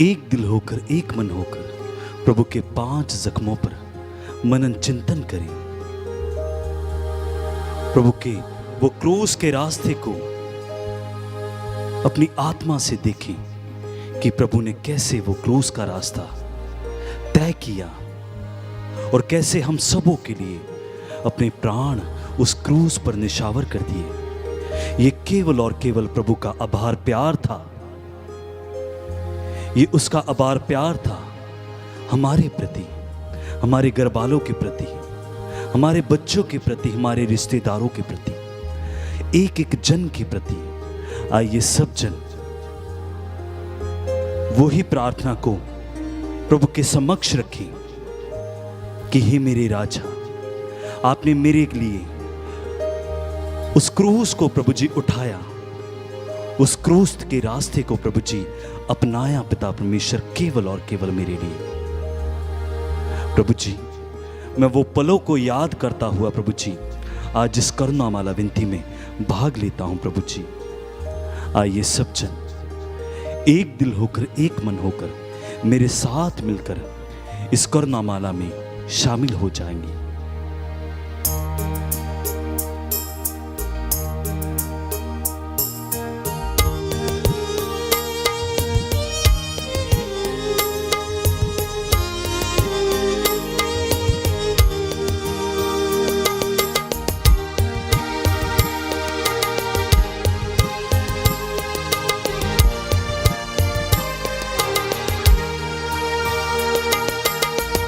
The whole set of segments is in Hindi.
एक दिल होकर, एक मन होकर प्रभु के 5 जख्मों पर मनन चिंतन करें। प्रभु के वो क्रूस के रास्ते को अपनी आत्मा से देखें कि प्रभु ने कैसे वो क्रूस का रास्ता तय किया और कैसे हम सबों के लिए अपने प्राण उस क्रूस पर निछावर कर दिए। ये केवल और केवल प्रभु का अपार प्यार था। ये उसका अपार प्यार था हमारे प्रति, हमारे घरवालों के प्रति, हमारे बच्चों के प्रति, हमारे रिश्तेदारों के प्रति, एक एक जन के प्रति। आइए सब जन वही प्रार्थना को प्रभु के समक्ष रखें कि हे मेरे राजा, आपने मेरे लिए उस क्रूस को प्रभु जी उठाया, उस क्रूस के रास्ते को प्रभु जी अपनाया पिता परमेश्वर केवल और केवल मेरे लिए। प्रभु जी, मैं वो पलों को याद करता हुआ प्रभु जी आज इस करुणामाला विनती में भाग लेता हूं। प्रभु जी, आइए सब जन एक दिल होकर, एक मन होकर मेरे साथ मिलकर इस करुणामाला में शामिल हो जाएंगे।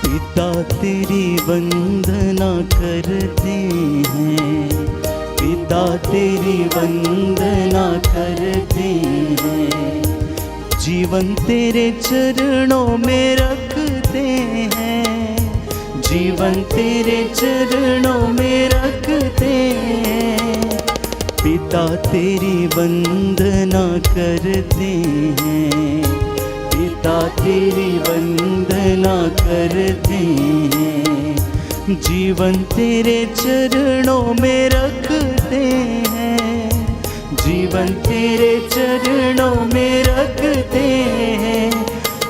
पिता तेरी वंदना करते हैं, पिता तेरी वंदना करते हैं, जीवन तेरे चरणों में रखते हैं, जीवन तेरे चरणों में रखते हैं। पिता तेरी वंदना करते हैं, पिता तेरी वंदना करते हैं, जीवन तेरे चरणों में रखते हैं, जीवन तेरे चरणों में रखते हैं।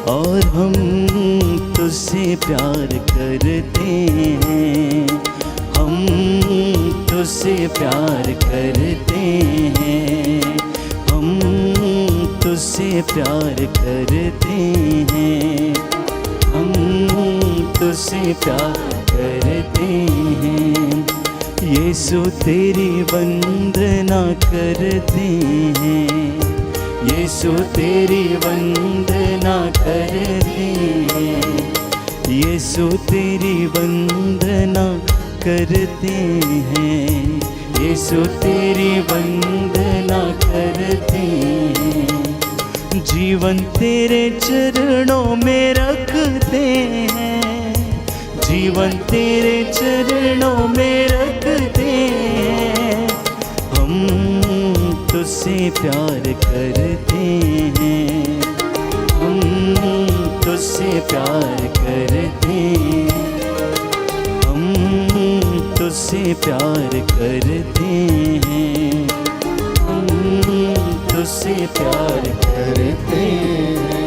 और हम तुझसे प्यार करते हैं, हम तुझसे प्यार करते हैं, हम तुझसे प्यार करते हैं, हम तुझसे प्यार करते हैं। यीशु तेरी वंदना करते हैं, यीशु तेरी वंदना करते हैं, यीशु तेरी वंदना करते हैं, यीशु तेरी वंदना करते हैं। जीवन तेरे चरणों में रखते हैं, जीवन तेरे चरणों में रखते हैं। हम तुझसे प्यार करते हैं, हम तुझसे प्यार करते हैं, हम तुझसे प्यार करते हैं, हम तुझसे प्यार करते हैं।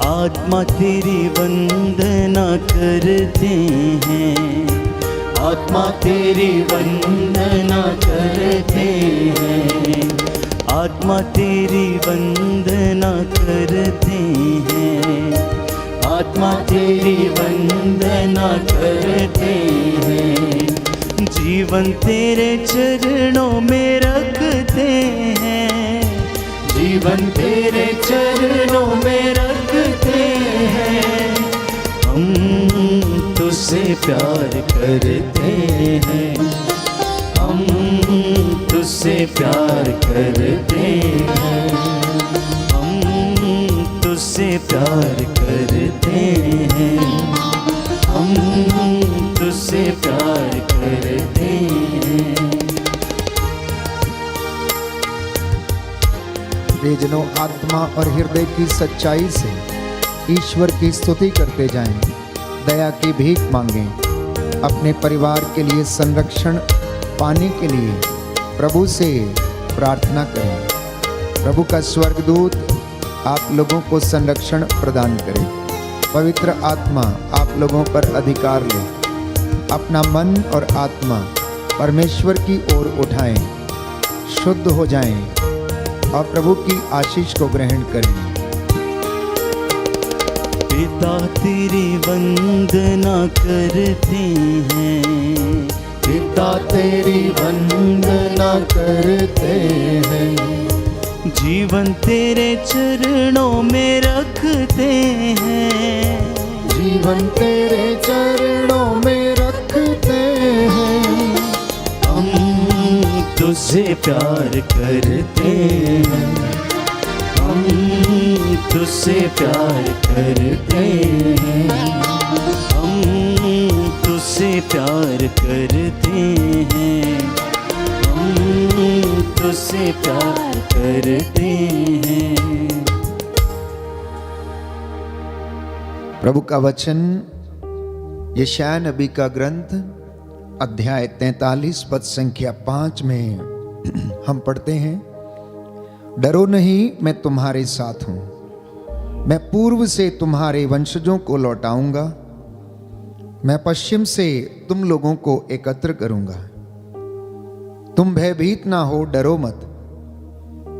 आत्मा तेरी वंदना करते हैं, आत्मा तेरी वंदना करते हैं, आत्मा तेरी वंदना करते हैं, आत्मा तेरी वंदना करते हैं। जीवन तेरे चरणों में रखते हैं, जीवन तेरे चरणों में रखते हैं। हम तुझसे प्यार करते हैं, हम तुझसे प्यार करते हैं, हम तुझसे प्यार करते हैं, हम तुझसे प्यार करते हैं। बेजनों आत्मा और हृदय की सच्चाई से ईश्वर की स्तुति करते जाएं, दया की भीख मांगें, अपने परिवार के लिए संरक्षण पाने के लिए प्रभु से प्रार्थना करें। प्रभु का स्वर्गदूत आप लोगों को संरक्षण प्रदान करे। पवित्र आत्मा आप लोगों पर अधिकार ले। अपना मन और आत्मा परमेश्वर की ओर उठाएं, शुद्ध हो जाएं और प्रभु की आशीष को ग्रहण करें। पिता तेरी वंदना करते हैं, पिता तेरी वंदना करते हैं, जीवन तेरे चरणों में रखते हैं, जीवन तेरे चरणों में रखते हैं। हम तुझसे प्यार करते हैं, हम तुझसे प्यार करते हैं, हम तुझसे प्यार करते हैं, हम तुझसे प्यार करते हैं। प्रभु का वचन यशायाह नबी का ग्रंथ अध्याय 43 पद संख्या 5 में हम पढ़ते हैं, डरो नहीं, मैं तुम्हारे साथ हूं, मैं पूर्व से तुम्हारे वंशजों को लौटाऊंगा, मैं पश्चिम से तुम लोगों को एकत्र करूंगा। तुम भयभीत ना हो, डरो मत।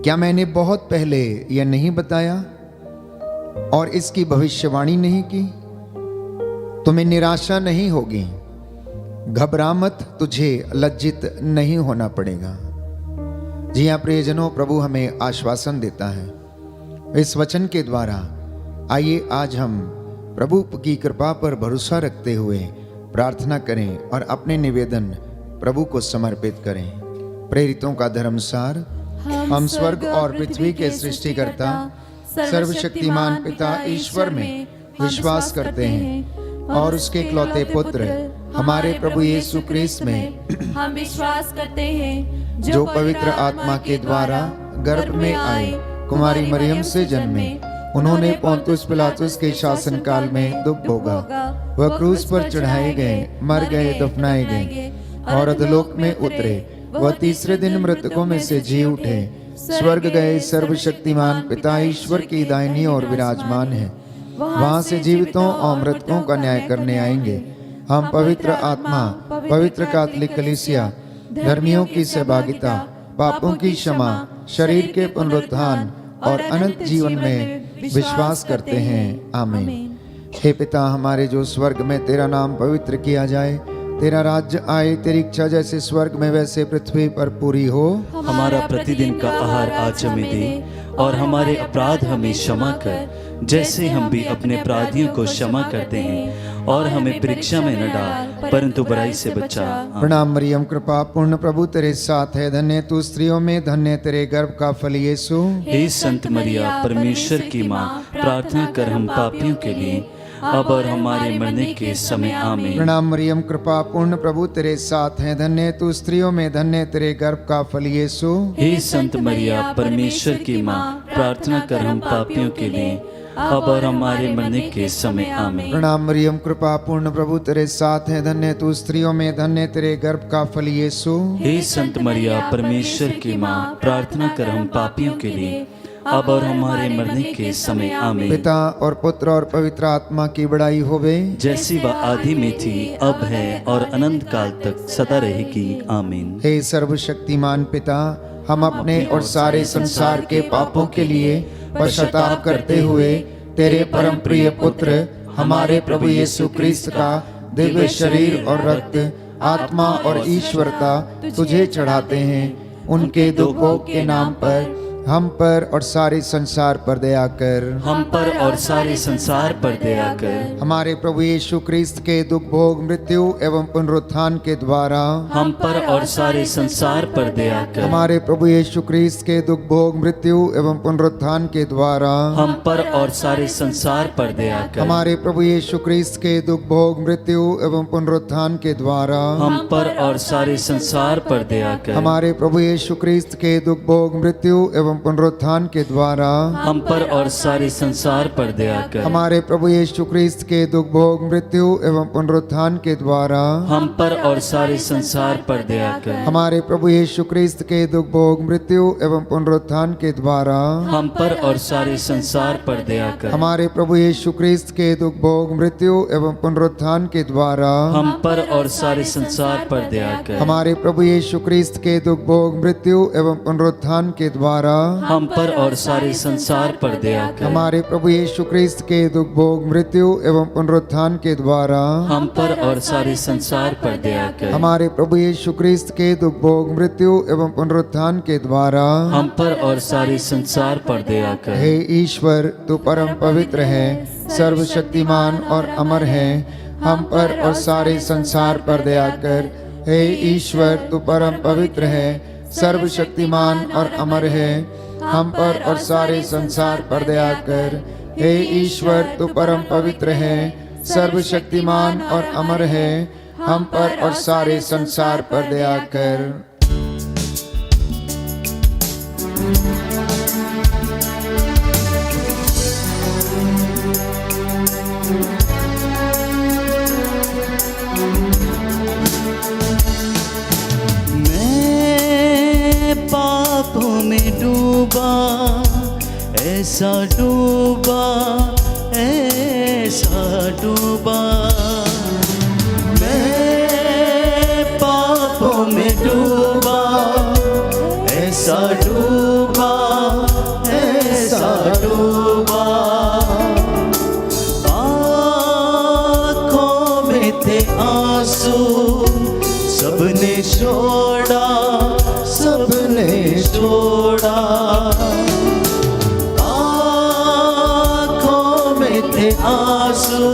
क्या मैंने बहुत पहले यह नहीं बताया और इसकी भविष्यवाणी नहीं की? तुम्हें निराशा नहीं होगी, घबरा मत, तुझे लज्जित नहीं होना पड़ेगा। जी हाँ प्रियजनों, प्रभु हमें आश्वासन देता है इस वचन के द्वारा। आइए आज हम प्रभु की कृपा पर भरोसा रखते हुए प्रार्थना करें और अपने निवेदन प्रभु को समर्पित करें। प्रेरितों का धर्मसार। हम स्वर्ग और पृथ्वी के सृष्टिकर्ता सर्वशक्तिमान पिता ईश्वर में विश्वास करते हैं और उसके इकलौते पुत्र हमारे प्रभु यीशु क्रिस्त में हम विश्वास करते हैं, जो पवित्र आत्मा के द्वारा गर्भ में आए, कुमारी मरियम से जन्मे, उन्होंने पोंतुस पिलातुस के शासनकाल में दुख भोगा, वह क्रूस पर चढ़ाए गए, मर गए, दफनाए गए और अधोलोक में उतरे, वह तीसरे दिन मृतकों में से जी उठे, स्वर्ग गए, सर्वशक्तिमान पिता ईश्वर की दाहिनी ओर विराजमान है, वहां से जीवितों और मृतकों का न्याय करने आएंगे। हम पवित्र आत्मा, पवित्र कैथोलिक कलीसिया, धर्मियों की सहभागिता, पापों की क्षमा, शरीर के पुनरुत्थान और अनंत जीवन में विश्वास करते हैं। आमीन। हे पिता हमारे जो स्वर्ग में, तेरा नाम पवित्र किया जाए, तेरा राज्य आए, तेरी इच्छा जैसे स्वर्ग में वैसे पृथ्वी पर पूरी हो। हमारा प्रतिदिन का आहार आज हमें दे और हमारे अपराध हमें क्षमा कर, जैसे हम भी अपने अपराधियों को क्षमा करते हैं, और हमें परीक्षा में न डाल परंतु बुराई से बचा। प्रणाम मरियम, कृपा पूर्ण प्रभु तेरे साथ है, धन्य तू स्त्रियों में, धन्य तेरे गर्भ का फल यीशु। हे संत मरिया परमेश्वर की माँ, प्रार्थना कर हम पापियों के लिए अब और हमारे मरने के समय। आमीन। प्रणाम मरियम, कृपा पूर्ण प्रभु तेरे साथ है, धन्य तू स्त्रियों में, धन्य तेरे गर्भ का फल यीशु। हे संत मरिया परमेश्वर की माँ, प्रार्थना कर हम पापियों के लिए अब और हमारे मरने के समय। आमीन। प्रणाम मरियम, कृपा पूर्ण प्रभु तेरे साथ है, धन्य तू स्त्रियों में, धन्य तेरे गर्भ का फल यीशु। हे संत मरिया परमेश्वर की माँ, प्रार्थना कर हम पापियों के लिए अब और हमारे मरने के समय। आमीन। पिता और पुत्र और पवित्र आत्मा की बड़ाई होवे, जैसी वह आदि में थी, अब है और अनंत काल तक सदा रहेगी। आमीन। हे सर्वशक्तिमान पिता, हम अपने और सारे संसार के पापों के लिए पश्चाताप करते हुए तेरे परम प्रिय पुत्र हमारे प्रभु यीशु क्रिस्त का दिव्य शरीर और रक्त, आत्मा और ईश्वरता तुझे चढ़ाते हैं। उनके दुखों के नाम पर हम पर और सारे संसार पर दया कर। हम पर और सारे संसार पर दया कर। हमारे प्रभु यीशु क्रिस्त के दुख भोग, मृत्यु एवं पुनरुत्थान के द्वारा हम पर और सारे संसार पर दया कर। हमारे प्रभु यीशु क्रिस्त के दुख भोग, मृत्यु एवं पुनरुत्थान के द्वारा हम पर और सारे संसार पर दया कर। हमारे प्रभु यीशु क्रिस्त के दुख भोग, मृत्यु एवं पुनरुत्थान के द्वारा हम पर और सारे संसार पर दया कर। हमारे प्रभु यीशु क्रिस्त के दुख भोग, मृत्यु एवं एवं पुनरुत्थान के द्वारा हम पर और सारे संसार पर दया कर। हमारे प्रभु यीशु क्रिस्त के दुख भोग मृत्यु एवं पुनरुत्थान के द्वारा हम पर और सारे संसार पर दया कर। हमारे प्रभु यीशु क्रिस्त के दुख भोग मृत्यु एवं पुनरुत्थान के द्वारा हम पर और सारे संसार पर दया कर। हमारे प्रभु यीशु क्रिस्त के दुख भोग मृत्यु एवं पुनरुत्थान के द्वारा हम पर और सारे संसार पर दया कर। हमारे प्रभु यीशु क्रिस्त के दुख भोग मृत्यु एवं पुनरुत्थान के द्वारा हम पर और सारे संसार पर दया कर। हमारे प्रभु यीशु क्रिस्त के दुख भोग मृत्यु एवं पुनरुत्थान के द्वारा हम पर और सारे संसार पर दया कर। हमारे प्रभु यीशु क्रिस्त के दुख भोग मृत्यु एवं पुनरुत्थान के द्वारा हम पर और सारे संसार पर दया कर। हे ईश्वर, तू परम पवित्र है, सर्वशक्तिमान और अमर है, हम पर और सारे संसार पर दया कर। हे ईश्वर, तू परम पवित्र है, सर्वशक्तिमान और अमर है, हम पर और सारे संसार पर दया कर। हे ईश्वर, तू परम पवित्र है, सर्वशक्तिमान और अमर है, हम पर और सारे संसार पर दया कर। मैं पापों में डूबा, ऐसा डूबा, ऐसा डूबा। मैं पापों में डूबा, ऐसा डूबा, ऐसा डूबा। आँखों में थे आंसू, सबने छोड़ा, सबने छोड़ा। आँखों में थे आंसू,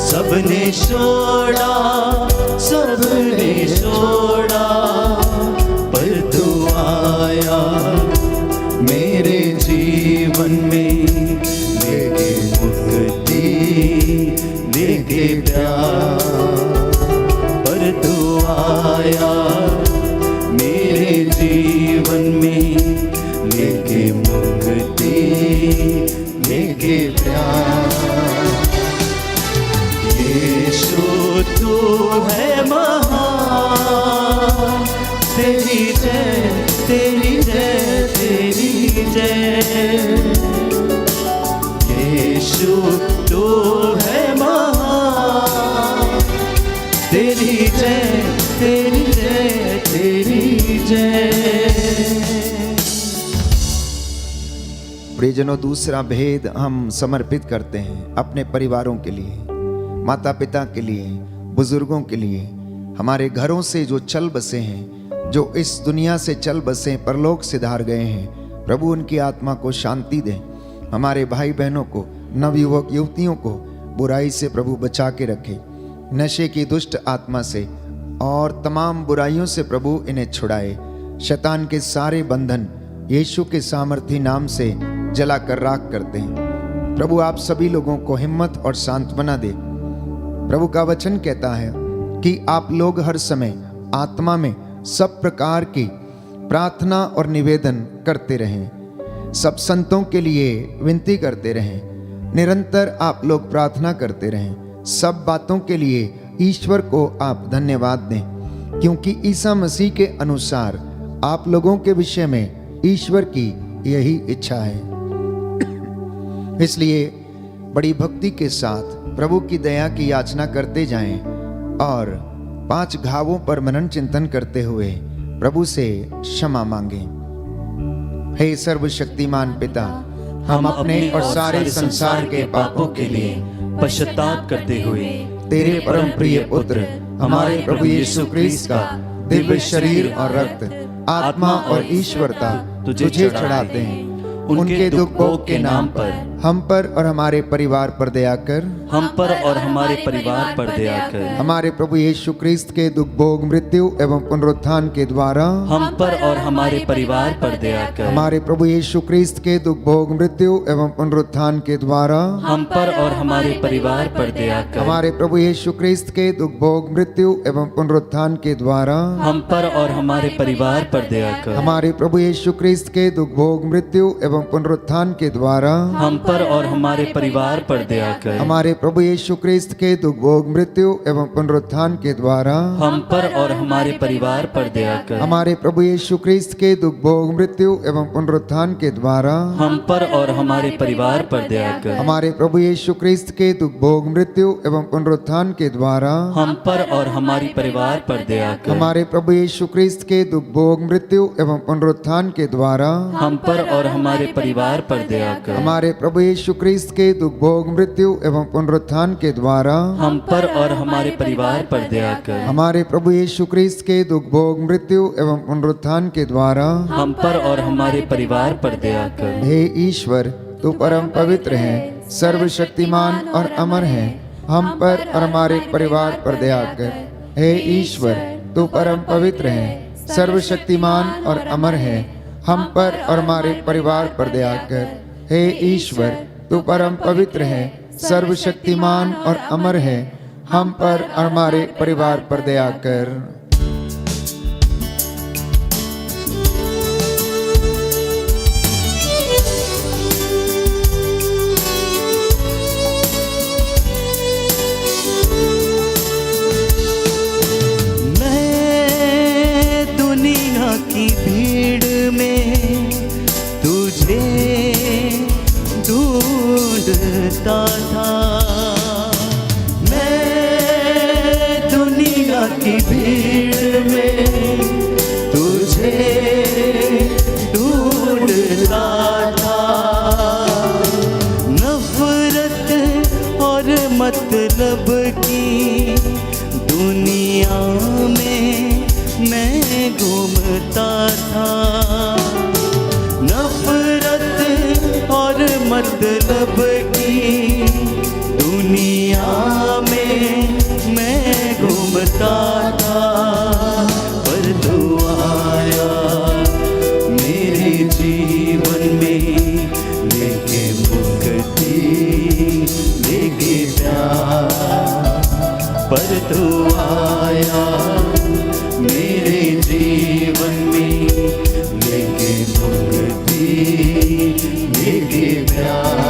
सबने छोड़ा, सबने छोड़ा। पर तू आया मेरे जीवन में, लेके मुक्ति, लेके प्यार। पर तू आया मेरे जीवन में, लेके मुक्ति, लेके प्यार। यीशु तू है महान, तेरी जय, तेरी जय, तेरी जय। यीशु तू है महान, तेरी जय, तेरी जय, तेरी जय। प्रियजनों, दूसरा भेद हम समर्पित करते हैं अपने परिवारों के लिए, माता पिता के लिए, बुजुर्गों के लिए, हमारे घरों से जो चल बसे हैं, जो इस दुनिया से चल बसे परलोक सिधार गए हैं। प्रभु उनकी आत्मा को शांति दें। हमारे भाई बहनों को, नवयुवक युवतियों को बुराई से प्रभु बचा के रखे, नशे की दुष्ट आत्मा से और तमाम बुराइयों से प्रभु इन्हें छुड़ाए। शैतान के सारे बंधन यीशु के सामर्थी नाम से जला कर राख करते हैं। प्रभु आप सभी लोगों को हिम्मत और सांत्वना दे। प्रभु का वचन कहता है कि आप लोग हर समय आत्मा में सब प्रकार की प्रार्थना और निवेदन करते रहें, सब संतों के लिए विनती करते रहें। निरंतर आप लोग प्रार्थना करते रहें। सब बातों के लिए ईश्वर को आप धन्यवाद दें, क्योंकि ईसा मसीह के अनुसार आप लोगों के विषय में ईश्वर की यही इच्छा है। इसलिए बड़ी भक्ति के साथ प्रभु की दया की याचना करते जाएं और 5 घावों पर मनन चिंतन करते हुए प्रभु से क्षमा मांगें। हे सर्वशक्तिमान पिता, हम अपने और सारे संसार के पापों के लिए पश्चाताप करते हुए तेरे परम प्रिय पुत्र हमारे प्रभु यीशु क्रिस्त का दिव्य शरीर और रक्त, आत्मा और ईश्वरता तुझे चढ़ाते हैं। उनके दुख भोग के नाम पर हम पर और हमारे परिवार पर दया कर। हम पर और हमारे परिवार पर दया कर। हमारे प्रभु यीशु क्रिस्त के दुख भोग मृत्यु एवं पुनरुत्थान के द्वारा हम पर और हमारे परिवार पर दया कर। हमारे प्रभु यीशु क्रिस्त के दुख भोग मृत्यु एवं पुनरुत्थान के द्वारा हम पर और हमारे परिवार पर दया कर। हमारे प्रभु यीशु क्रिस्त के दुख भोग मृत्यु एवं पुनरुत्थान के द्वारा हम पर और हमारे परिवार पर दया कर। हमारे प्रभु यीशु क्रिस्त के दुख भोग मृत्यु एवं पुनरुत्थान के द्वारा हम पर और हमारे परिवार पर दया कर। हमारे प्रभु यीशु क्रिस्त के दुख भोग मृत्यु एवं पुनरुत्थान के द्वारा हम पर और हमारे परिवार पर दया कर। हमारे प्रभु यीशु क्रिस्त के दुख भोग मृत्यु एवं पुनरुत्थान के द्वारा हम पर और हमारे परिवार पर दया कर। हमारे प्रभु यीशु क्रिस्त के दुख भोग मृत्यु एवं पुनरुत्थान के द्वारा हम पर और हमारे परिवार पर दया कर। हमारे प्रभु यीशु क्रिस्त के दुख भोग मृत्यु एवं पुनरुत्थान के द्वारा हम पर और हमारे परिवार पर दया कर। हमारे प्रभु यीशु क्रिस्त के दुख भोग मृत्यु एवं पुनरुत्थान के द्वारा हम पर और हमारे परिवार पर दया कर। हमारे प्रभु यीशु क्रिस्त के दुख भोग मृत्यु एवं पुनरुत्थान के द्वारा हम पर और हमारे परिवार पर दया कर। हे ईश्वर, तू परम पवित्र है, सर्वशक्तिमान और अमर है, हम पर और हमारे परिवार पर दया कर। हे ईश्वर, तू परम पवित्र है, सर्वशक्तिमान और अमर है, हम पर और हमारे परिवार पर दया कर। हे ईश्वर, तू परम पवित्र है, सर्वशक्तिमान और अमर है, हम पर और हमारे परिवार पर दया कर। मैं दुनिया की भीड़ में तुझे ढूंढता था। मैं दुनिया की भीड़ में तुझे ढूंढता था। नफरत और मतलब की दुनिया में मैं घूमता था। नफरत और मतलब की दुनिया में मैं घूमता था। पर तू आया मेरे जीवन में, लेके मुक्ति लेके प्यार। पर तू आया मेरे जीवन में, लेके मुक्ति लेके प्यार।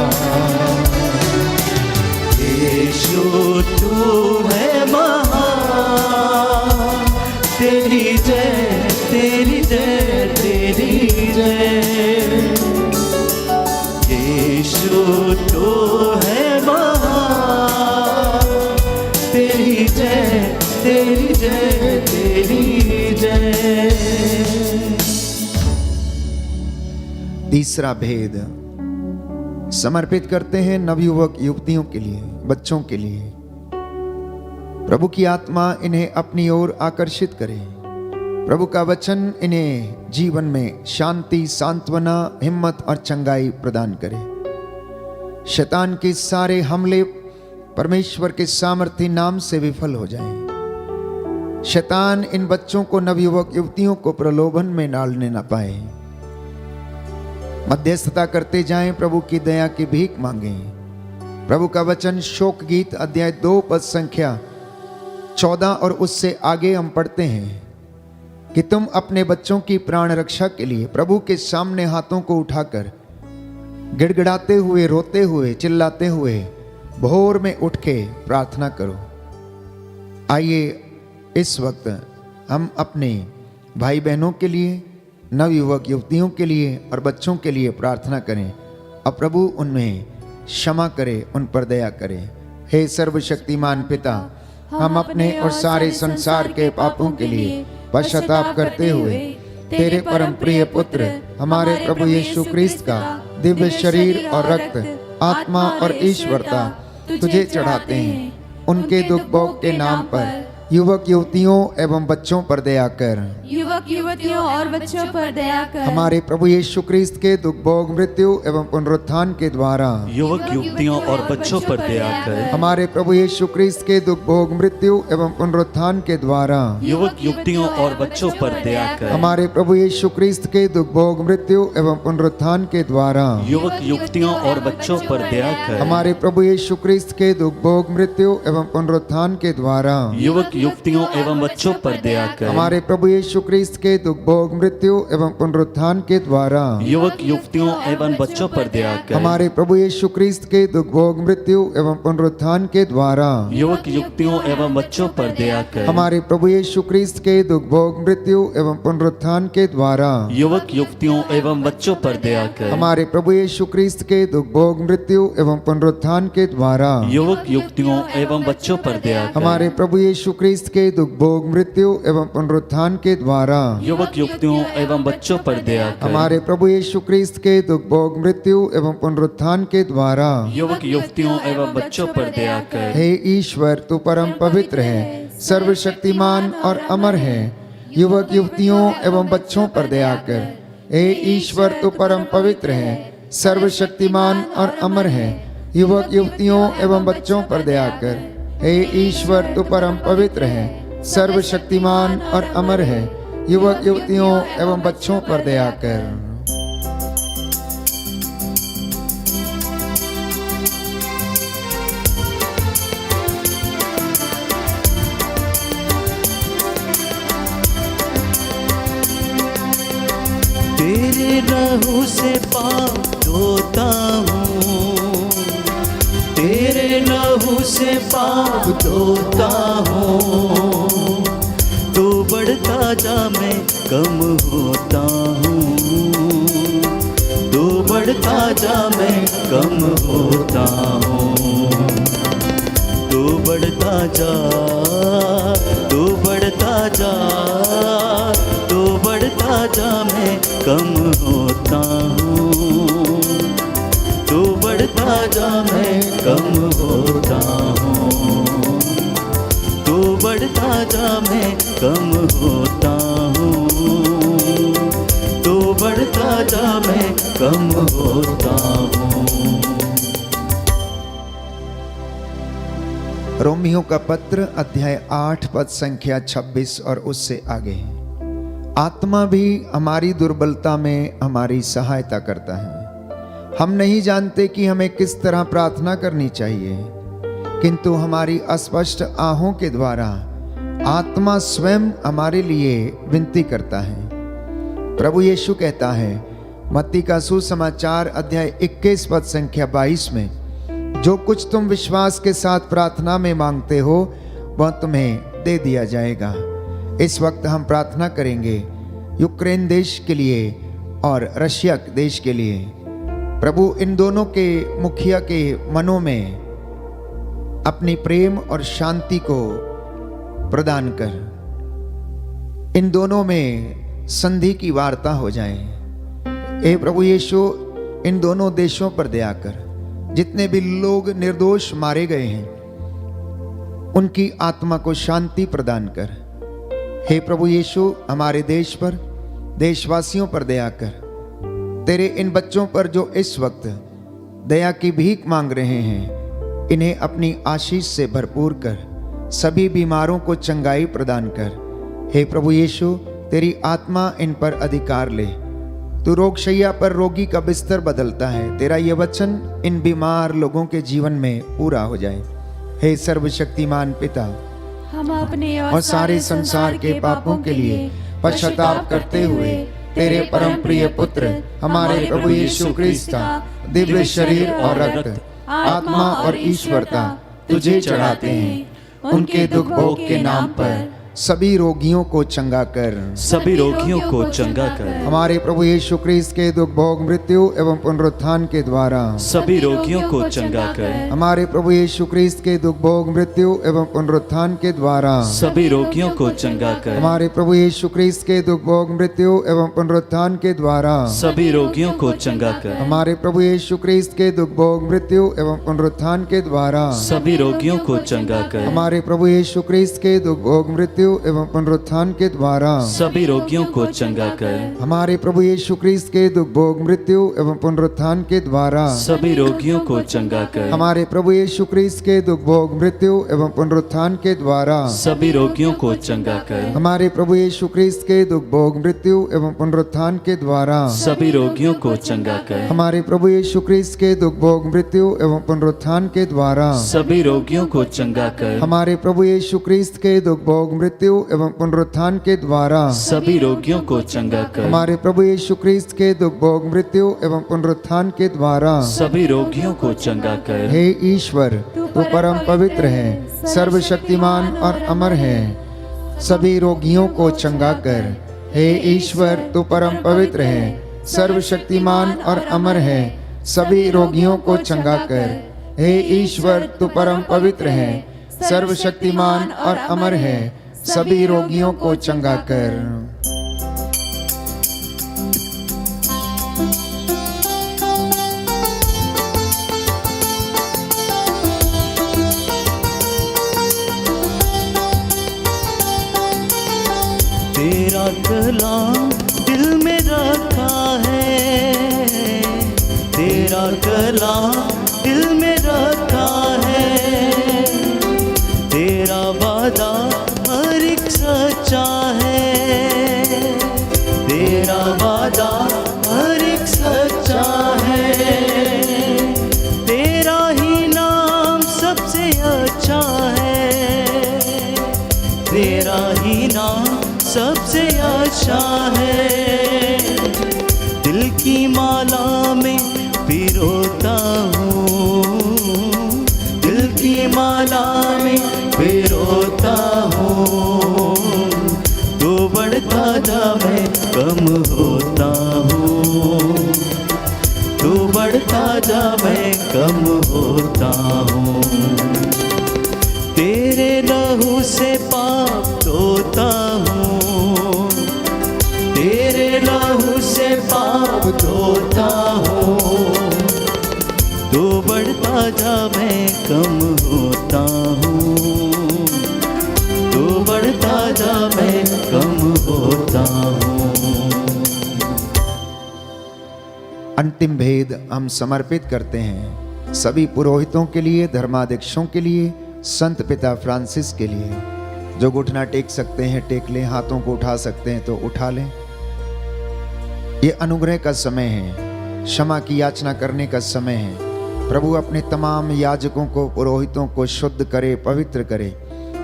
यीशु तू है महान, तेरी जय तेरी जय तेरी जय। यीशु तू है महान, तेरी जय तेरी जय तेरी जय। तीसरा भेद समर्पित करते हैं नवयुवक युवतियों के लिए, बच्चों के लिए। प्रभु की आत्मा इन्हें अपनी ओर आकर्षित करे। प्रभु का वचन इन्हें जीवन में शांति, सांत्वना, हिम्मत और चंगाई प्रदान करे। शैतान के सारे हमले परमेश्वर के सामर्थी नाम से विफल हो जाएं। शैतान इन बच्चों को, नवयुवक युवतियों को प्रलोभन में डालने न पाए। मध्यस्थता करते जाएं, प्रभु की दया की भीख मांगें। प्रभु का वचन शोक गीत अध्याय 2 पद संख्या 14 और उससे आगे हम पढ़ते हैं कि तुम अपने बच्चों की प्राण रक्षा के लिए प्रभु के सामने हाथों को उठाकर गिड़गिड़ाते हुए, रोते हुए, चिल्लाते हुए भोर में उठ के प्रार्थना करो। आइए इस वक्त हम अपने भाई बहनों के लिए, नवयुवक युवतियों के लिए और बच्चों के लिए प्रार्थना करें और प्रभु उनमें क्षमा करे, उन पर दया करे। हे सर्वशक्तिमान पिता, हम अपने और सारे संसार के पापों के लिए पश्चाताप करते हुए तेरे परम प्रिय पुत्र हमारे प्रभु यीशु क्रिस्त का दिव्य शरीर और रक्त, आत्मा और ईश्वरता तुझे चढ़ाते हैं। उनके दुख भोग के नाम पर युवक युवतियों एवं बच्चों पर दया कर। युवक युवक युवतियों और बच्चों पर दया कर। हमारे प्रभु यीशु क्रिस्त के दुख भोग मृत्यु एवं पुनरुत्थान के द्वारा युवक युवतियों और बच्चों पर दया कर। हमारे प्रभु यीशु क्रिस्त के दुख भोग मृत्यु एवं पुनरुत्थान के द्वारा युवक युवतियों और बच्चों पर दया कर। हमारे प्रभु यीशु क्रिस्त के दुख भोग मृत्यु एवं पुनरुत्थान के द्वारा युवक युवतियों और बच्चों पर दया कर। हमारे प्रभु यीशु क्रिस्त के दुख भोग मृत्यु एवं पुनरुत्थान के द्वारा युवक युवतियों एवं बच्चों पर दया कर। हमारे प्रभु यीशु क्रिस्त के दुख भोग मृत्यु एवं पुनरुत्थान के द्वारा युवक युवतियों एवं बच्चों पर दया कर। हमारे प्रभु यीशु क्रिस्त के दुख भोग मृत्यु एवं पुनरुत्थान के द्वारा युवक युवतियों एवं बच्चों पर दया कर। हमारे प्रभु यीशु क्रिस्त के दुख भोग मृत्यु एवं पुनरुत्थान के द्वारा युवक युवतियों एवं बच्चों पर दया कर। हमारे प्रभु यीशु क्रिस्त के दुख भोग मृत्यु एवं पुनरुत्थान के द्वारा युवक युवतियों एवं बच्चों पर दया कर। हमारे प्रभु यीशु क्रिस्त के दुख भोग मृत्यु एवं पुनरुत्थान के द्वारा युवक युवतियों एवं बच्चों पर दया कर। हमारे प्रभु यीशु क्रिस्त के दुख भोग मृत्यु एवं पुनरुत्थान के द्वारा युवक युवतियों एवं बच्चों पर दया कर। हे ईश्वर, तू परम पवित्र है, सर्वशक्तिमान और अमर है, युवक युवतियों एवं बच्चों पर दया कर। हे ईश्वर, तू परम पवित्र है, सर्वशक्तिमान और अमर है, युवक युवतियों एवं बच्चों पर दया कर। हे ईश्वर, तू परम पवित्र है, सर्वशक्तिमान और अमर है, युवक युवतियों एवं बच्चों पर दया कर। तेरे लहू से पाप धोता हूँ, तेरे लहू से पाप धोता हूँ, तू बढ़ता जा मैं कम होता हूँ, तू बढ़ता जा मैं कम होता हूँ, तू बढ़ता जा, तू बढ़ता जा, तू बढ़ता जा मैं कम होता हूँ, तू बढ़ता जा मैं कम होता हूँ, तू बढ़ता जा मैं कम होता हूँ, तू बढ़ता जा मैं कम होता हूँ। रोमियो का पत्र अध्याय 8 पद संख्या 26 और उससे आगे। आत्मा भी हमारी दुर्बलता में हमारी सहायता करता है। हम नहीं जानते कि हमें किस तरह प्रार्थना करनी चाहिए, किंतु हमारी अस्पष्ट आहों के द्वारा आत्मा स्वयं हमारे लिए विनती करता है। प्रभु यीशु कहता है मत्ती का सुसमाचार अध्याय 21 पद संख्या 22 में, जो कुछ तुम विश्वास के साथ प्रार्थना में मांगते हो वह तुम्हें दे दिया जाएगा। इस वक्त हम प्रार्थना करेंगे यूक्रेन देश के लिए और रशिया देश के लिए। प्रभु इन दोनों के मुखिया के मनों में अपनी प्रेम और शांति को प्रदान कर, इन दोनों में संधि की वार्ता हो जाए। हे प्रभु यीशु, इन दोनों देशों पर दया कर। जितने भी लोग निर्दोष मारे गए हैं उनकी आत्मा को शांति प्रदान कर। हे प्रभु यीशु, हमारे देश पर, देशवासियों पर दया कर। तेरे इन बच्चों पर जो इस वक्त दया की भीख मांग रहे हैं, इन्हें अपनी आशीष से भरपूर कर। सभी बीमारों को चंगाई प्रदान कर। हे प्रभु यीशु, तेरी आत्मा इन पर अधिकार ले। तू रोगशैया पर रोगी का बिस्तर बदलता है। तेरा ये वचन इन बीमार लोगों के जीवन में पूरा हो जाए। हे सर्वशक्तिमान पिता, हम अपने और सारे संसार के पापों के लिए पश्चाताप करते हुए तेरे परम प्रिय पुत्र हमारे प्रभु यीशु क्रिस्त का दिव्य शरीर और रक्त, आत्मा और ईश्वरता तुझे चढ़ाते हैं। उनके दुख भोग के नाम पर सभी रोगियों को चंगा कर। सभी रोगियों को चंगा कर। हमारे प्रभु यीशु क्रिस्त के दुख भोग मृत्यु एवं पुनरुत्थान के द्वारा सभी रोगियों को चंगा कर। हमारे प्रभु यीशु क्रिस्त के दुख भोग मृत्यु एवं पुनरुत्थान के द्वारा सभी रोगियों को चंगा कर। हमारे प्रभु यीशु क्रिस्त के दुख भोग मृत्यु एवं पुनरुत्थान के द्वारा सभी रोगियों को चंगा कर। हमारे प्रभु यीशु क्रिस्त के दुख भोग मृत्यु एवं पुनरुत्थान के द्वारा सभी रोगियों को चंगा कर। हमारे प्रभु यीशु क्रिस्त के दुख भोग मृत्यु मृत्यु एवं पुनरुत्थान के द्वारा सभी रोगियों को चंगा कर। हमारे प्रभु यीशु क्रिस्त के दुख भोग मृत्यु एवं पुनरुत्थान के द्वारा सभी रोगियों को चंगा कर। हमारे प्रभु यीशु क्रिस्त के दुख भोग मृत्यु एवं पुनरुत्थान के द्वारा सभी रोगियों को चंगा कर। हमारे प्रभु यीशु क्रिस्त के दुख भोग मृत्यु एवं पुनरुत्थान के द्वारा सभी रोगियों को चंगा कर। हमारे प्रभु यीशु क्रिस्त के दुख भोग मृत्यु एवं पुनरुत्थान के द्वारा सभी रोगियों को चंगा कर। हमारे प्रभु यीशु क्रिस्त के दुख भोग मृत्यु एवं पुनरुत्थान के द्वारा सभी रोगियों को चंगा कर। हमारे प्रभु यीशु क्रिस्त के दुख भोग मृत्यु एवं पुनरुत्थान के द्वारा सभी रोगियों को चंगा कर। हे ईश्वर, तू परम पवित्र है, सर्वशक्तिमान और अमर है, सभी रोगियों को चंगा कर। हे ईश्वर, तू परम पवित्र है, सर्वशक्तिमान और अमर है, सभी रोगियों को चंगा कर। हे ईश्वर, तू परम पवित्र है, सर्वशक्तिमान और अमर है, सभी रोगियों को चंगा कर। तेरा कलाम दिल में रखा है, तेरा कलाम दिल में रखा है, तेरा वादा हर एक सच्चा है, तेरा वादा हर एक सच्चा है, तेरा ही नाम सबसे अच्छा है, तेरा ही नाम सबसे अच्छा है। दिल की माला में पिरोता हूँ, दिल की माला में पिरोता हूँ, तो बढ़ता जा मैं कम होता हूँ, तो बढ़ता जा मैं कम होता हूँ। तेरे लहू से पाप धोता हूँ, तेरे लहू से पाप धोता हूँ, तो बढ़ता जा मैं कम होता हूँ, तो बढ़ता जा मैं कम होता हूँ। अंतिम भेद हम समर्पित करते हैं सभी पुरोहितों के लिए, धर्माध्यक्षों के लिए, संत पिता फ्रांसिस के लिए। जो घुटना टेक सकते हैं टेक लें, हाथों को उठा सकते हैं तो उठा लें। ये अनुग्रह का समय है, क्षमा की याचना करने का समय है। प्रभु अपने तमाम याजकों को, पुरोहितों को शुद्ध करे, पवित्र करे,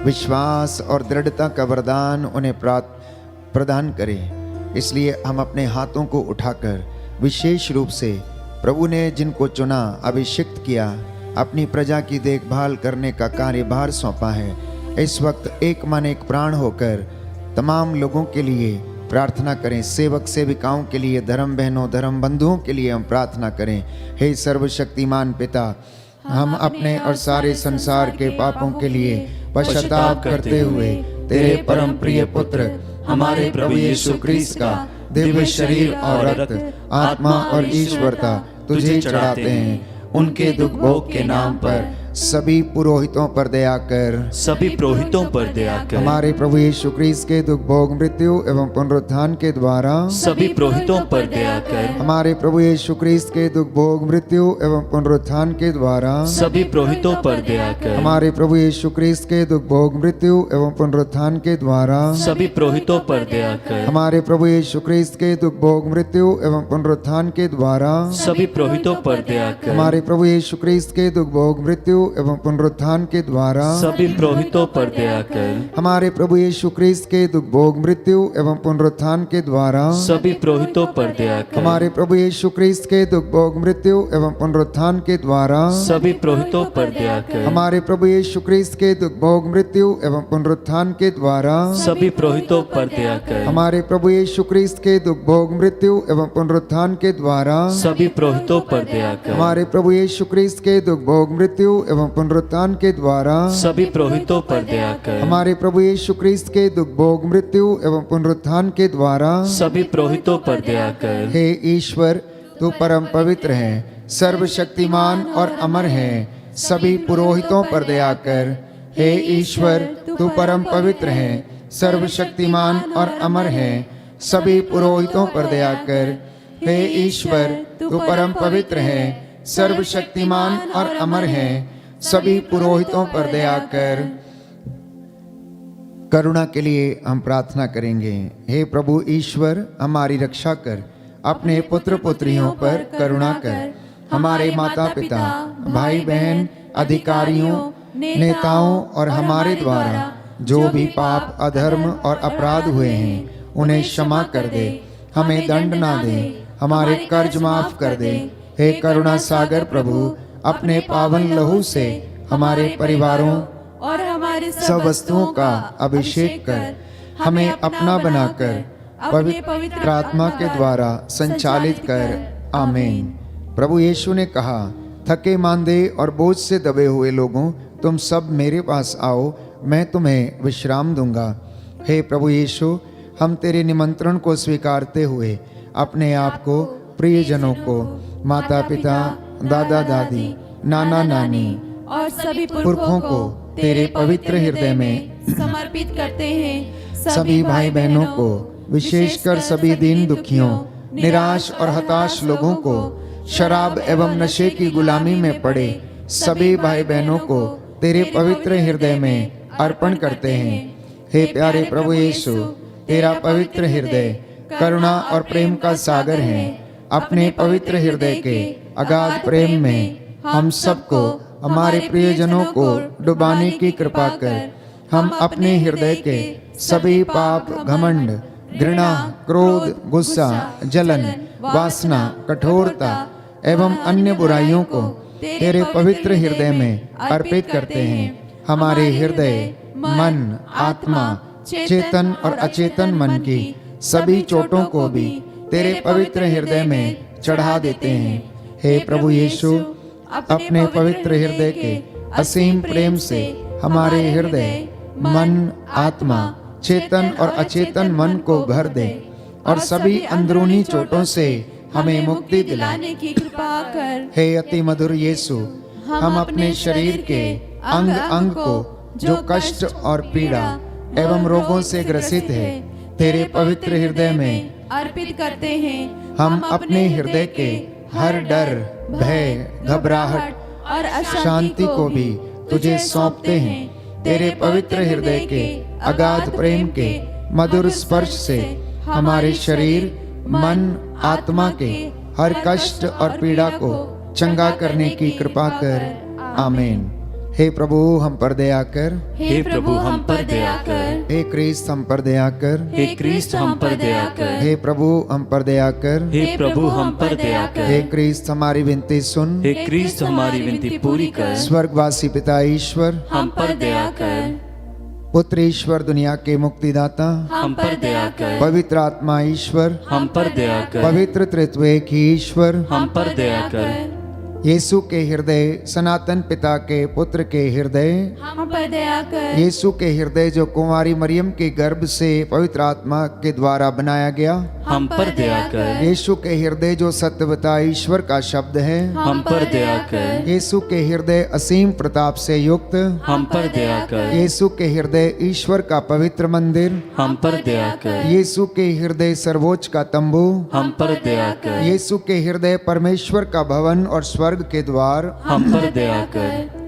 विश्वास और दृढ़ता का वरदान उन्हें प्रदान करे। इसलिए हम अपने हाथों को उठाकर विशेष रूप से प्रभु ने जिनको चुना, अभिषिक्त किया, अपनी प्रजा की देखभाल करने का कार्यभार सौंपा है, इस वक्त एक मन एक प्राण होकर तमाम लोगों के लिए प्रार्थना करें। सेवक सेविकाओं के लिए, धर्म बहनों, धर्म बंधुओं के लिए हम प्रार्थना करें। हे सर्वशक्तिमान पिता, हम अपने और सारे संसार के पापों के लिए पश्चाताप करते हुए तेरे परम प्रिय पुत्र हमारे प्रभु यीशु क्रिस्त का दिव्य शरीर और रक्त, आत्मा और ईश्वरता तुझे चढ़ाते हैं। उनके दुख भोग के नाम पर सभी पुरोहितों पर दया कर, सभी पुरोहितों पर दया कर। हमारे प्रभु यीशु क्रिस्त के दुख भोग मृत्यु एवं पुनरुत्थान के द्वारा सभी पुरोहितों पर दया कर। हमारे प्रभु यीशु क्रिस्त के दुख भोग मृत्यु एवं पुनरुत्थान के द्वारा सभी पुरोहितों पर दया कर। हमारे प्रभु यीशु क्रिस्त के दुख भोग मृत्यु एवं पुनरुत्थान के द्वारा सभी पुरोहितों पर दया कर। हमारे प्रभु यीशु क्रिस्त के दुख भोग मृत्यु एवं पुनरुत्थान के द्वारा सभी पुरोहितों पर दया कर। हमारे प्रभु यीशु क्रिस्त के दुख भोग मृत्यु एवं पुनरुत्थान के द्वारा सभी पुरोहितों पर दया कर। हमारे प्रभु यीशु क्रिस्त के दुख भोग मृत्यु एवं पुनरुत्थान के द्वारा सभी पुरोहितों पर दया कर। हमारे प्रभु यीशु क्रिस्त के दुख भोग मृत्यु एवं पुनरुत्थान के द्वारा सभी पुरोहितों पर दया कर। हमारे प्रभु यीशु क्रिस्त के दुख भोग मृत्यु एवं पुनरुत्थान के द्वारा सभी पुरोहितों पर दया कर। हमारे प्रभु यीशु क्रिस्त के दुख भोग मृत्यु एवं पुनरुत्थान के द्वारा सभी पुरोहितों पर दया कर। हमारे प्रभु यीशु क्रिस्त के दुख भोग मृत्यु एवं पुनरुत्थान के द्वारा सभी पुरोहितों पर दया कर। हमारे प्रभु यीशु क्रिस्त के दुख भोग मृत्यु एवं पुनरुत्थान के द्वारा सभी पुरोहितों पर दया कर। हे ईश्वर, तू परम पवित्र है, सर्वशक्तिमान और अमर है, सभी पुरोहितों पर दया कर। हे ईश्वर, तू परम पवित्र है, सर्वशक्तिमान और अमर है, सभी पुरोहितों पर दया कर। हे ईश्वर, तू परम पवित्र है, सर्वशक्तिमान और अमर है, सभी पुरोहितों पर दया कर। करुणा के लिए हम प्रार्थना करेंगे। हे प्रभु ईश्वर, हमारी रक्षा कर, अपने पुत्र पुत्रियों पर करुणा कर। हमारे माता पिता, भाई बहन, अधिकारियों, नेताओं और हमारे द्वारा जो भी पाप, अधर्म और अपराध हुए हैं उन्हें क्षमा कर दे, हमें दंड ना दे, हमारे कर्ज माफ कर दे। हे करुणा सागर प्रभु, अपने पावन लहू से हमारे परिवारों और हमारे सब वस्तुओं का अभिषेक कर, हमें अपना बनाकर पवित्र आत्मा के द्वारा संचालित कर। आमीन। प्रभु यीशु ने कहा, थके मांदे और बोझ से दबे हुए लोगों, तुम सब मेरे पास आओ, मैं तुम्हें विश्राम दूंगा। हे प्रभु यीशु, हम तेरे निमंत्रण को स्वीकारते हुए अपने आप को, प्रियजनों को, माता पिता, दादा दादी, नाना नानी और सभी पुरखों को तेरे पवित्र हृदय में समर्पित करते हैं। सभी भाई बहनों को, विशेषकर सभी दीन दुखियों, निराश और हताश लोगों को, शराब एवं नशे की गुलामी में पड़े सभी भाई बहनों को तेरे पवित्र हृदय में अर्पण करते हैं। हे प्यारे प्रभु यीशु, तेरा पवित्र हृदय करुणा और प्रेम का सागर है। अपने पवित्र हृदय के अगाध प्रेम में हम सबको, हमारे प्रियजनों को डुबाने की कृपा कर। हम अपने हृदय के सभी पाप, घमंड, घृणा, क्रोध, गुस्सा, जलन, वासना, कठोरता एवं अन्य बुराइयों को तेरे पवित्र हृदय में अर्पित करते हैं। हमारे हृदय, मन, आत्मा, चेतन और अचेतन मन की सभी चोटों को भी तेरे पवित्र हृदय में चढ़ा देते हैं। हे प्रभु यीशु, अपने पवित्र हृदय के असीम प्रेम से हमारे हृदय, मन, आत्मा, चेतन और अचेतन मन को भर दे और सभी अंदरूनी चोटों से हमें मुक्ति दिलाने की कृपा कर। हे अति मधुर यीशु, हम अपने शरीर के अंग अंग को जो कष्ट और पीड़ा एवं रोगों से ग्रसित है तेरे पवित्र हृदय में अर्पित करते हैं। हम अपने हृदय के हर डर, भय, घबराहट और शांति को भी तुझे सौंपते हैं। तेरे पवित्र हृदय के अगाध प्रेम के मधुर स्पर्श से हमारे शरीर, मन, आत्मा के हर कष्ट और पीड़ा को चंगा करने की कृपा कर। आमीन। हे प्रभु, हम पर दया कर। हे प्रभु, हम पर दया कर। हे क्रिस्त, हम पर दया कर। हे क्रिस्त, हम पर दया कर। हे प्रभु, हम पर दया कर। हे प्रभु, हम पर दया कर। हे क्रिस्त, हमारी विनती सुन। हे क्रिस्त, हमारी विनती पूरी कर। स्वर्गवासी पिता ईश्वर, हम पर दया कर। पुत्र ईश्वर, दुनिया के मुक्तिदाता, हम पर दया कर। पवित्र आत्मा ईश्वर, हम पर दया कर। पवित्र त्रित्व एक ही ईश्वर, हम पर दया कर। यीशु के हृदय, सनातन पिता के पुत्र के हृदय, हम पर दया कर। यीशु के हृदय जो कुंवारी मरियम के गर्भ से पवित्र आत्मा के द्वारा बनाया गया, हम पर दया कर। यीशु के हृदय जो सत्यवता ईश्वर का शब्द है, हम पर दया कर। यीशु के हृदय असीम प्रताप से युक्त, हम पर दया कर। यीशु के हृदय ईश्वर का पवित्र मंदिर, हम पर दया कर। यीशु के हृदय सर्वोच्च का तंबू, हम पर दया कर। यीशु के हृदय परमेश्वर का भवन और स्वर्ग के द्वार, हम पर दया कर।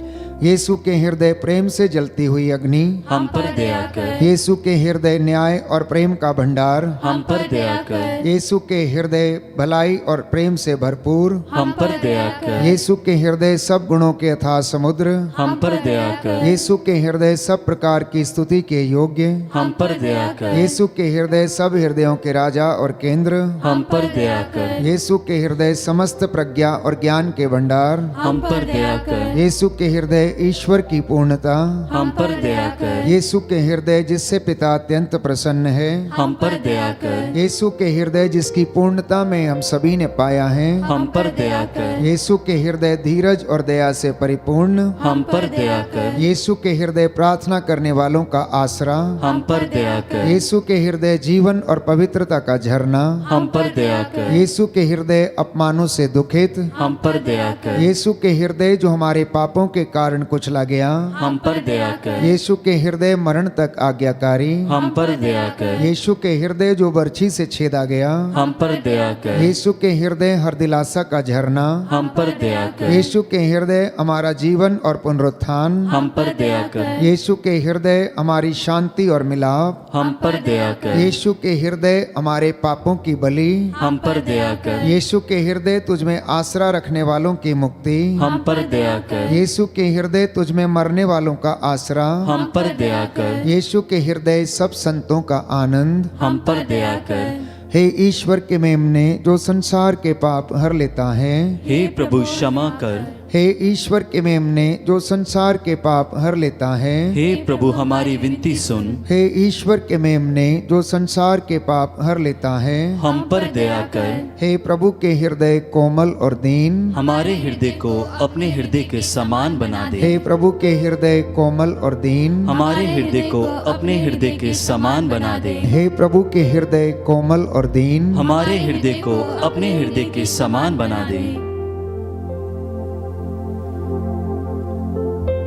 यीशु के हृदय प्रेम से जलती हुई अग्नि, हम पर दया कर। यीशु के हृदय न्याय और प्रेम का भंडार, हम पर दया कर। यीशु के हृदय भलाई और प्रेम से भरपूर, हम पर दया कर। यीशु के हृदय सब गुणों के अथाह समुद्र, हम पर दया कर। यीशु के हृदय सब प्रकार की स्तुति के योग्य, हम पर दया कर। यीशु के हृदय सब हृदयों के राजा और केंद्र, हम पर दया कर। यीशु के हृदय समस्त प्रज्ञा और ज्ञान के भंडार, हम पर दया कर। यीशु के हृदय ईश्वर की पूर्णता, हम पर दया कर। यीशु के हृदय जिससे पिता अत्यंत प्रसन्न है, हम पर दया कर। यीशु के हृदय जिसकी पूर्णता में हम सभी ने पाया है, हम पर दया कर। यीशु के हृदय धीरज और दया से परिपूर्ण, हम पर दया कर। यीशु के हृदय प्रार्थना करने वालों का आसरा, हम पर दया कर। यीशु के हृदय जीवन और पवित्रता का झरना, हम पर दया कर। यीशु के हृदय अपमानों से दुखित, हम पर दया कर। यीशु के हृदय जो हमारे पापों के कारण कारण कुचला गया, हम पर दया कर। यीशु के हृदय मरण तक आज्ञाकारी, हम पर दया कर। यीशु के हृदय जो बर्छी से छेदा गया, हम पर दया कर। यीशु के हृदय हर दिलासा का झरना, हम पर दया कर। यीशु के हृदय हमारा जीवन और पुनरुत्थान, हम पर दया कर। यीशु के हृदय हमारी शांति और मिलाप, हम पर दया कर। यीशु के हृदय हमारे पापों की बलि, हम पर दया कर। यीशु के हृदय तुझमें आसरा रखने वालों की मुक्ति, हम पर दया कर। यीशु के हृदय तुझमें मरने वालों का आसरा, हम पर दया कर। यीशु के हृदय सब संतों का आनंद। हम पर दया कर। हे ईश्वर के मेमने जो संसार के पाप हर लेता है, हे प्रभु क्षमा कर। हे ईश्वर के मेमने जो संसार के पाप हर लेता है, हे प्रभु हमारी विनती सुन। हे ईश्वर के मेमने जो संसार के पाप हर लेता है, हम पर दया कर। हे प्रभु के हृदय कोमल और दीन, हमारे हृदय को अपने हृदय के समान बना दे। हे प्रभु के हृदय कोमल और दीन, हमारे हृदय को अपने हृदय के समान बना दे। हे प्रभु के हृदय कोमल और दीन, हमारे हृदय को अपने हृदय के समान बना दे।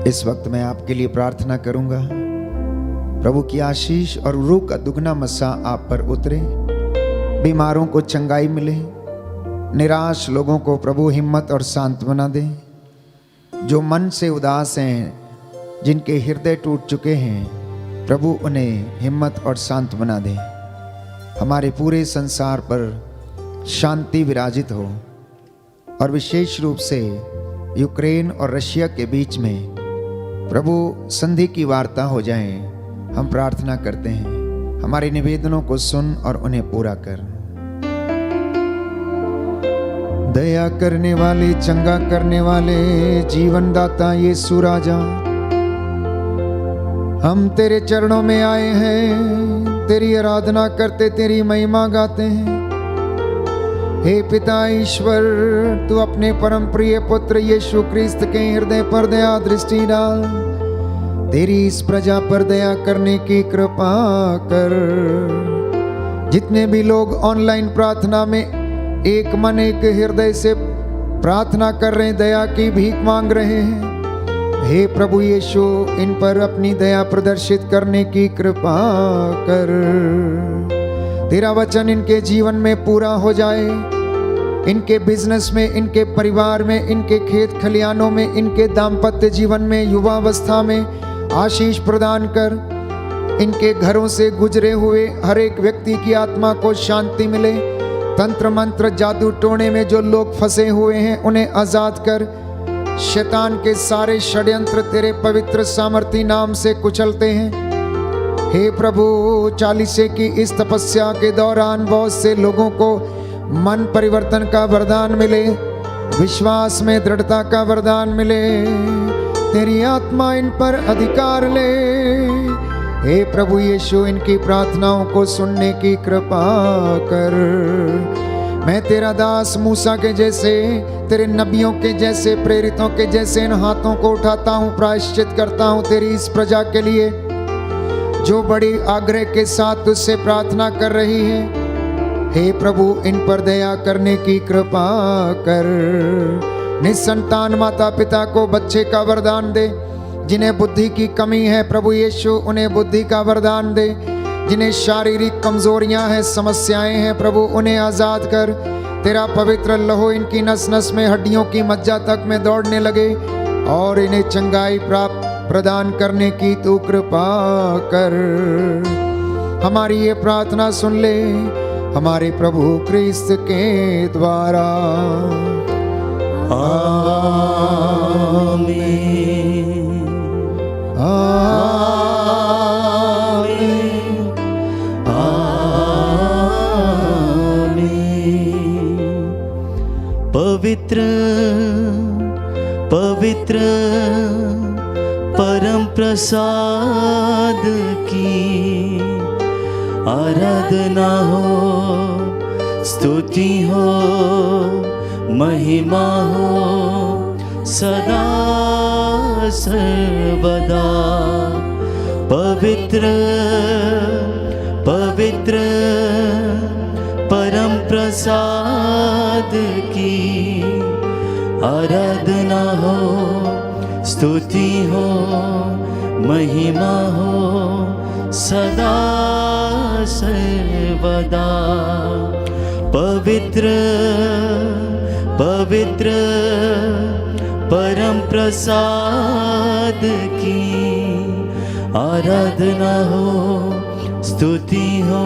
इस वक्त मैं आपके लिए प्रार्थना करूंगा, प्रभु की आशीष और रूह का दुगना मस्सा आप पर उतरे, बीमारों को चंगाई मिले, निराश लोगों को प्रभु हिम्मत और सांत्वना दे, जो मन से उदास हैं, जिनके हृदय टूट चुके हैं, प्रभु उन्हें हिम्मत और सांत्वना दे। हमारे पूरे संसार पर शांति विराजित हो और विशेष रूप से यूक्रेन और रशिया के बीच में प्रभु संधि की वार्ता हो जाए, हम प्रार्थना करते हैं। हमारे निवेदनों को सुन और उन्हें पूरा कर। दया करने वाले, चंगा करने वाले, जीवन दाता यीशु राजा, हम तेरे चरणों में आए हैं, तेरी आराधना करते, तेरी महिमा गाते हैं। हे पिता ईश्वर, तू अपने परम प्रिय पुत्र यीशु क्रिस्त के हृदय पर दया दृष्टि डाल, तेरी इस प्रजा पर दया करने की कृपा कर। जितने भी लोग ऑनलाइन प्रार्थना में एक मन एक हृदय से प्रार्थना कर रहे हैं, दया की भीख मांग रहे हैं, हे प्रभु यीशु, इन पर अपनी दया प्रदर्शित करने की कृपा कर। तेरा वचन इनके जीवन में पूरा हो जाए, इनके बिजनेस में, इनके परिवार में, इनके खेत खलियानों में, इनके दाम्पत्य जीवन में, युवावस्था में आशीष प्रदान कर। इनके घरों से गुजरे हुए हर एक व्यक्ति की आत्मा को शांति मिले। तंत्र मंत्र जादू टोने में जो लोग फंसे हुए हैं, उन्हें आजाद कर। शैतान के सारे षड्यंत्र तेरे पवित्र सामर्थी नाम से कुचलते हैं। हे प्रभु, 40 की इस तपस्या के दौरान बहुत से लोगों को मन परिवर्तन का वरदान मिले, विश्वास में दृढ़ता का वरदान मिले। तेरी आत्मा इन पर अधिकार ले। हे प्रभु यीशु, इनकी प्रार्थनाओं को सुनने की कृपा कर। मैं तेरा दास मूसा के जैसे, तेरे नबियों के जैसे, प्रेरितों के जैसे इन हाथों को उठाता हूँ, प्रायश्चित करता हूँ तेरी इस प्रजा के लिए जो बड़ी आग्रह के साथ तुझसे प्रार्थना कर रही है। हे प्रभु, इन पर दया करने की कृपा कर। निसंतान माता पिता को बच्चे का वरदान दे। जिन्हें बुद्धि की कमी है, प्रभु यीशु उन्हें बुद्धि का वरदान दे। जिन्हें शारीरिक कमजोरियां हैं, समस्याएं हैं, प्रभु उन्हें आजाद कर। तेरा पवित्र लहू इनकी नस नस में, हड्डियों की मज्जा तक में दौड़ने लगे और इन्हें चंगाई प्राप्त प्रदान करने की तू कृपा कर। हमारी ये प्रार्थना सुन ले हमारे प्रभु क्रिस्त के द्वारा। आमीन। आमीन। आमीन। पवित्र पवित्र परम प्रसाद की आराधना हो, स्तुति हो, महिमा हो सदा सर्वदा। पवित्र पवित्र परम प्रसाद की आराधना हो, स्तुति हो, महिमा हो सदा सर्वदा। पवित्र पवित्र परम प्रसाद की आराधना हो, स्तुति हो,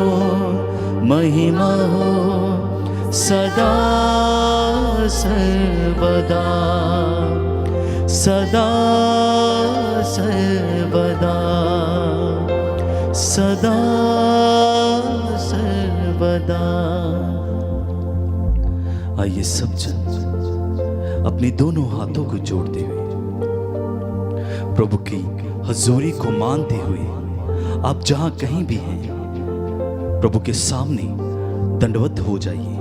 महिमा हो सदा सर्वदा, सदा सर्वदा, सदा सर्वदा। आइए सब जन अपने दोनों हाथों को जोड़ते हुए प्रभु की हजूरी को मानते हुए आप जहां कहीं भी हैं प्रभु के सामने दंडवत हो जाइए।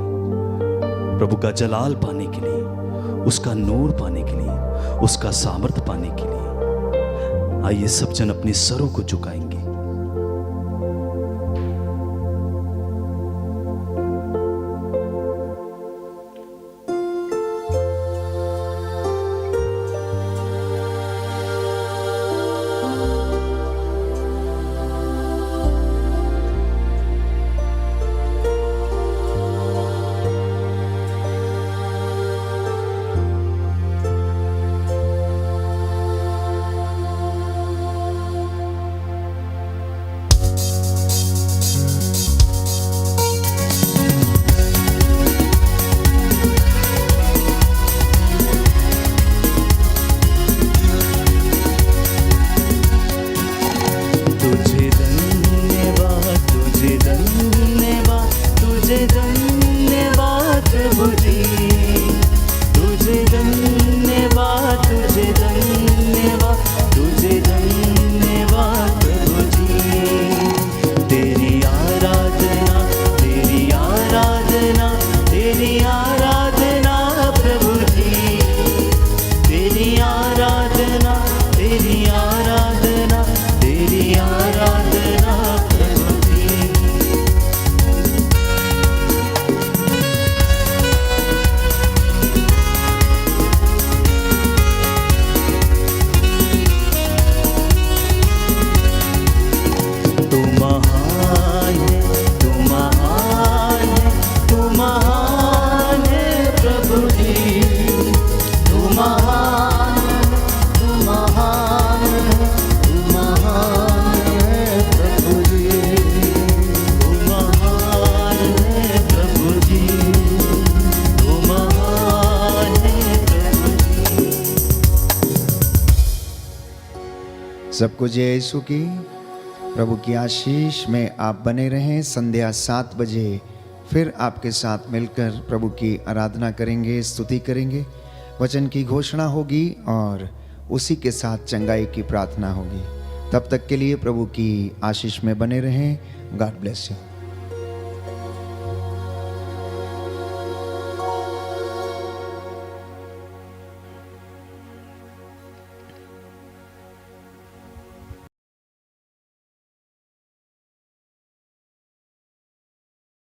प्रभु का जलाल पाने के लिए, उसका नूर पाने के लिए, उसका सामर्थ्य पाने के लिए आइए सब जन अपने सरों को झुकाएंगे। सबको जय यीशु की। प्रभु की आशीष में आप बने रहें। संध्या 7 बजे फिर आपके साथ मिलकर प्रभु की आराधना करेंगे, स्तुति करेंगे, वचन की घोषणा होगी और उसी के साथ चंगाई की प्रार्थना होगी। तब तक के लिए प्रभु की आशीष में बने रहें। God bless you.